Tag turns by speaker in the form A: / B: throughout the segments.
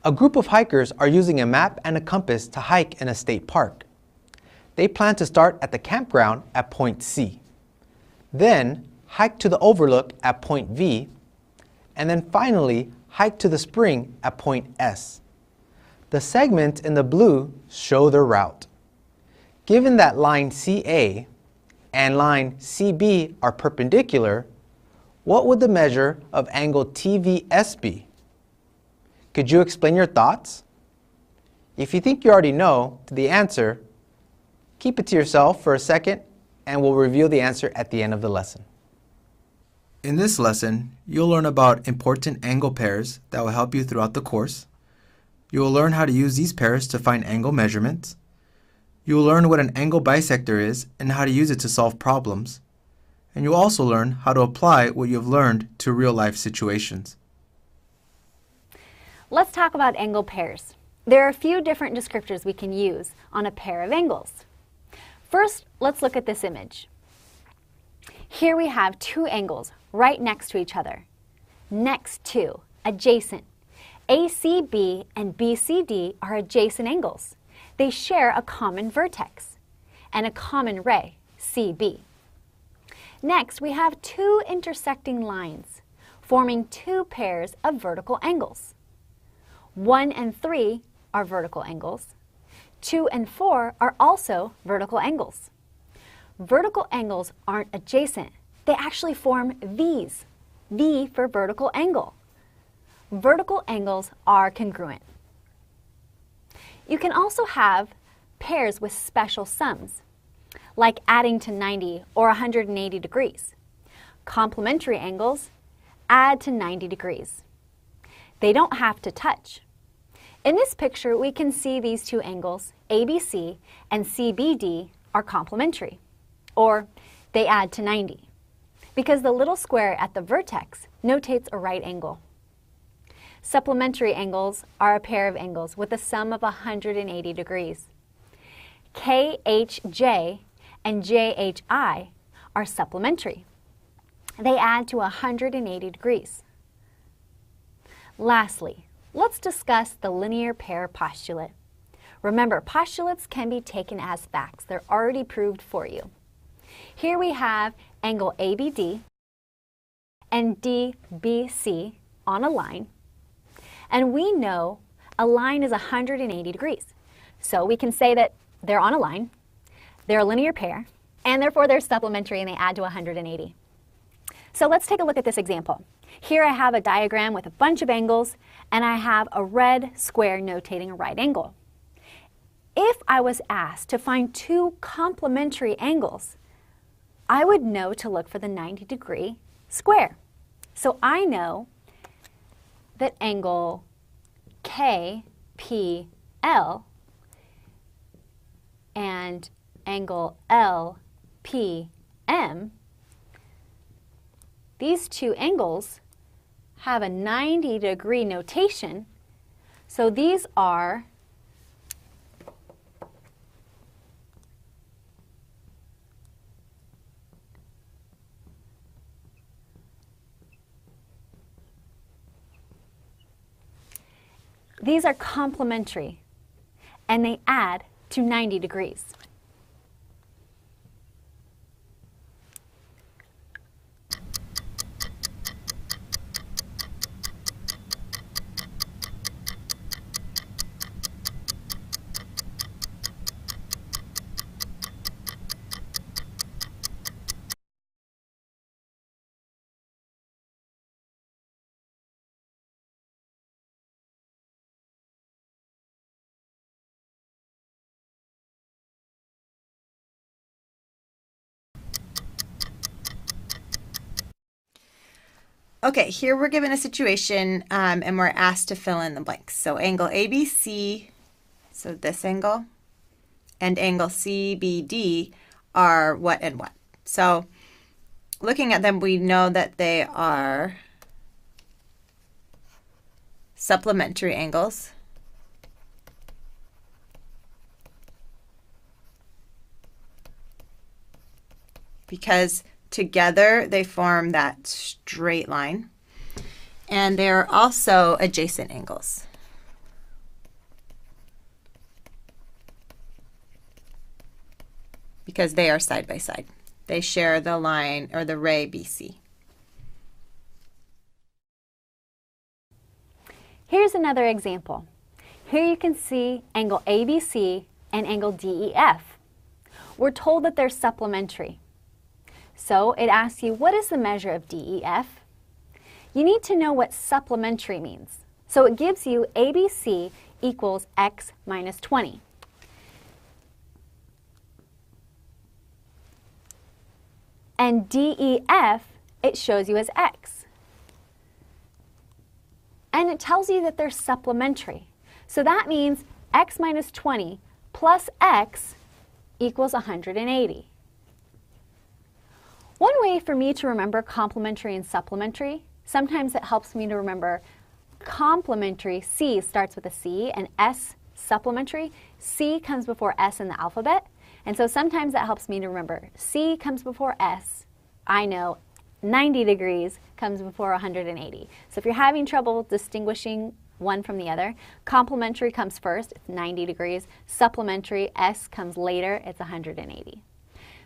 A: A group of hikers are using a map and a compass to hike in a state park. They plan to start at the campground at point C, then hike to the overlook at point V, and then finally hike to the spring at point S. The segments in the blue show their route. Given that line CA and line CB are perpendicular, what would the measure of angle TVS be? Could you explain your thoughts? If you think you already know the answer, keep it to yourself for a second and we'll reveal the answer at the end of the lesson. In this lesson, you'll learn about important angle pairs that will help you throughout the course. You will learn how to use these pairs to find angle measurements. You will learn what an angle bisector is and how to use it to solve problems. And you'll also learn how to apply what you have learned to real-life situations.
B: Let's talk about angle pairs. There are a few different descriptors we can use on a pair of angles. First, let's look at this image. Here we have two angles right next to each other. Next to, adjacent. ACB and BCD are adjacent angles. They share a common vertex and a common ray, CB. Next, we have two intersecting lines forming two pairs of vertical angles. 1 and 3 are vertical angles. 2 and 4 are also vertical angles. Vertical angles aren't adjacent. They actually form V's. V for vertical angle. Vertical angles are congruent. You can also have pairs with special sums, like adding to 90 or 180 degrees. Complementary angles add to 90 degrees. They don't have to touch. In this picture, we can see these two angles, ABC and CBD, are complementary, or they add to 90, because the little square at the vertex notates a right angle. Supplementary angles are a pair of angles with a sum of 180 degrees. KHJ and JHI are supplementary. They add to 180 degrees. Lastly, let's discuss the linear pair postulate. Remember, postulates can be taken as facts. They're already proved for you. Here we have angle ABD and DBC on a line, and we know a line is 180 degrees. So we can say that they're on a line, they're a linear pair, and therefore they're supplementary and they add to 180. So let's take a look at this example. Here I have a diagram with a bunch of angles, and I have a red square notating a right angle. If I was asked to find two complementary angles, I would know to look for the 90-degree square. So I know that angle KPL and angle LPM, these two angles have a 90-degree notation, so these are complementary, and they add to 90 degrees.
C: Okay, here we're given a situation and we're asked to fill in the blanks. So angle ABC, so this angle, and angle CBD are what and what. So looking at them, we know that they are supplementary angles. Because together they form that straight line, and they're also adjacent angles. because they are side by side. They share the line or the ray BC.
B: Here's another example. Here you can see angle ABC and angle DEF. We're told that they're supplementary. So it asks you, what is the measure of DEF? You need to know what supplementary means. So it gives you ABC equals x minus 20. And DEF, it shows you as x. And it tells you that they're supplementary. So that means x minus 20 plus x equals 180. One way for me to remember complementary and supplementary, sometimes it helps me to remember complementary, C starts with a C, and S supplementary, C comes before S in the alphabet. And so sometimes that helps me to remember C comes before S. I know 90 degrees comes before 180. So if you're having trouble distinguishing one from the other, complementary comes first, it's 90 degrees. Supplementary, S comes later, it's 180.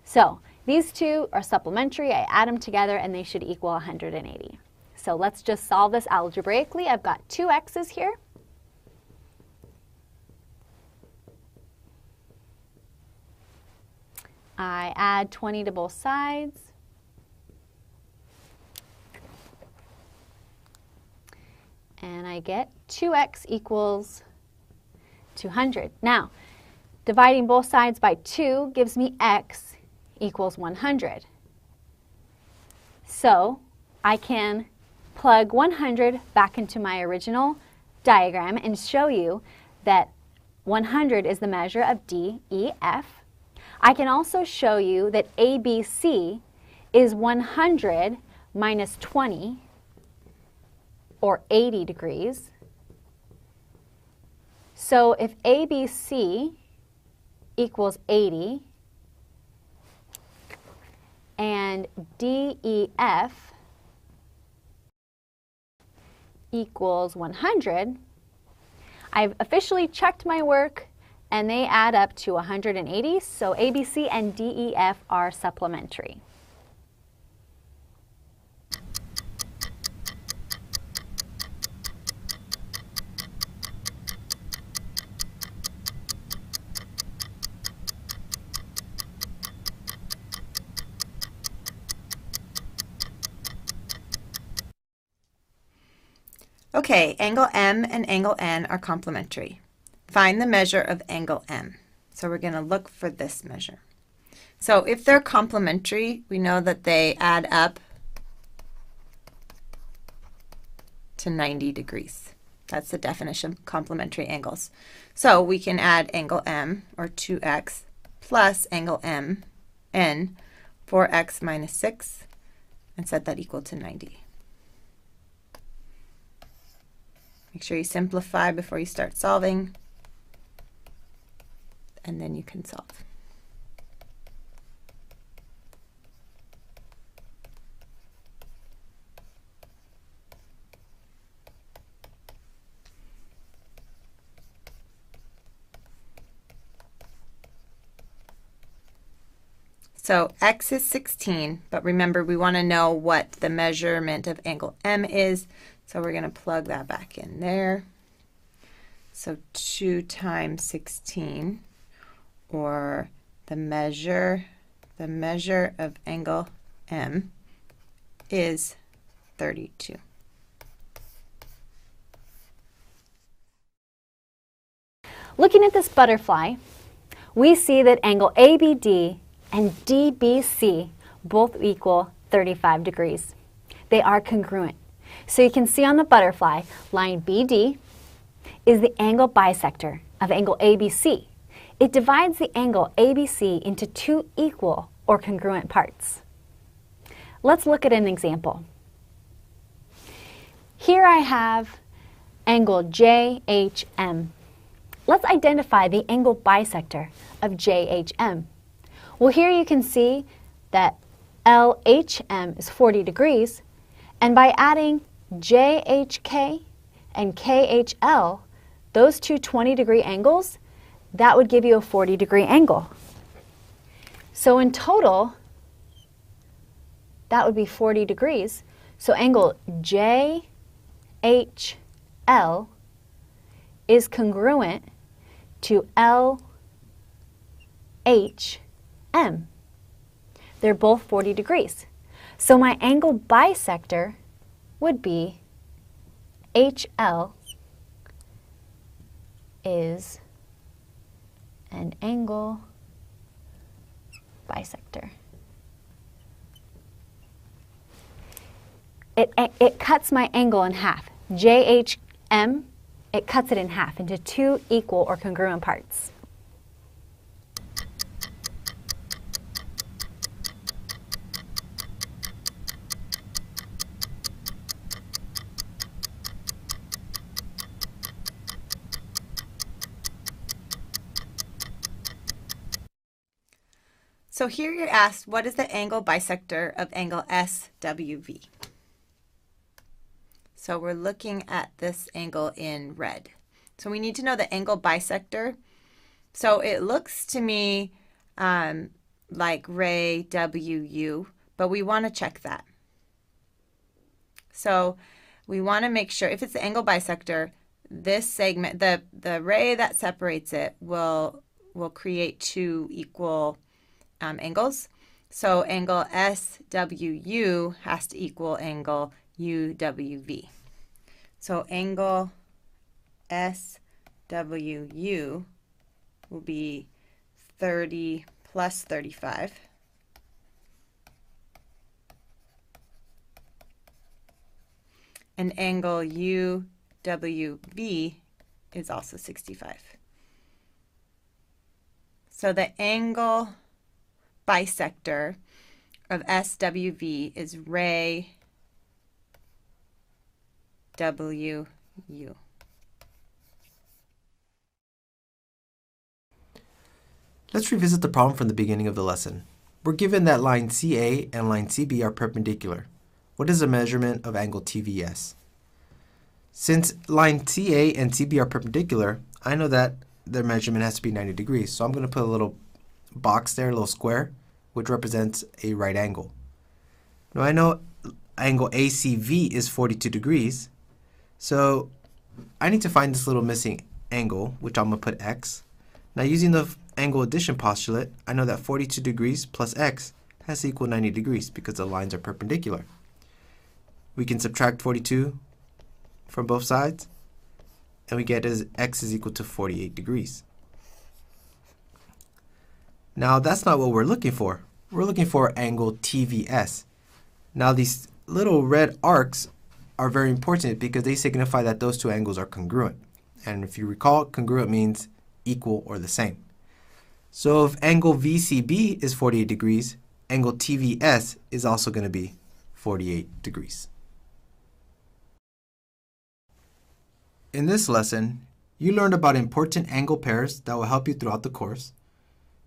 B: So these two are supplementary, I add them together and they should equal 180. So let's just solve this algebraically. I've got two x's here. I add 20 to both sides. And I get 2x equals 200. Now, dividing both sides by 2 gives me x equals 100. So I can plug 100 back into my original diagram and show you that 100 is the measure of DEF. I can also show you that ABC is 100 minus 20, or 80 degrees. So if ABC equals 80 and DEF equals 100, I've officially checked my work and they add up to 180, so ABC and DEF are supplementary.
C: Okay, angle M and angle N are complementary. Find the measure of angle M. So we're going to look for this measure. So if they're complementary, we know that they add up to 90 degrees. That's the definition of complementary angles. So we can add angle M, or 2x, plus angle M, N, 4x minus 6, and set that equal to 90. Make sure you simplify before you start solving, and then you can solve. So x is 16, but remember we want to know what the measurement of angle M is, so we're going to plug that back in there. So 2 times 16, or the measure of angle M is 32.
B: Looking at this butterfly, we see that angle ABD and DBC both equal 35 degrees. They are congruent. So you can see on the butterfly, line BD is the angle bisector of angle ABC. It divides the angle ABC into two equal or congruent parts. Let's look at an example. Here I have angle JHM. Let's identify the angle bisector of JHM. Well, here you can see that LHM is 40 degrees, and by adding JHK and KHL, those two 20-degree angles, that would give you a 40-degree angle. So in total, that would be 40 degrees. So angle JHL is congruent to LHM. They're both 40 degrees. So my angle bisector would be HL is an angle bisector. It cuts my angle in half. JHM, it cuts it in half into two equal or congruent parts.
C: So here you're asked, what is the angle bisector of angle SWV? So we're looking at this angle in red. So we need to know the angle bisector. So it looks to me like ray WU, but we want to check that. So we want to make sure, if it's the angle bisector, this segment, the ray that separates it will create two equal angles. So angle SWU has to equal angle UWV. So angle SWU will be 30 plus 35. And angle UWV is also 65. So the angle bisector of SWV is ray WU.
A: Let's revisit the problem from the beginning of the lesson. We're given that line CA and line CB are perpendicular. What is the measurement of angle TVS? Since line CA and CB are perpendicular, I know that their measurement has to be 90 degrees. So I'm going to put a little box there, a little square, which represents a right angle. Now I know angle ACV is 42 degrees, so I need to find this little missing angle, which I'm going to put X. Now using the angle addition postulate, I know that 42 degrees plus X has to equal 90 degrees because the lines are perpendicular. We can subtract 42 from both sides, and we get as X is equal to 48 degrees. Now that's not what we're looking for. We're looking for angle TVS. Now these little red arcs are very important because they signify that those two angles are congruent. And if you recall, congruent means equal or the same. So if angle VCB is 48 degrees, angle TVS is also going to be 48 degrees. In this lesson, you learned about important angle pairs that will help you throughout the course.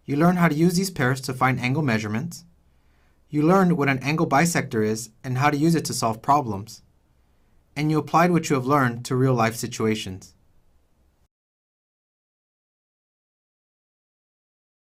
A: You learned how to use these pairs to find angle measurements. You learned what an angle bisector is and how to use it to solve problems. And you applied what you have learned to real-life situations.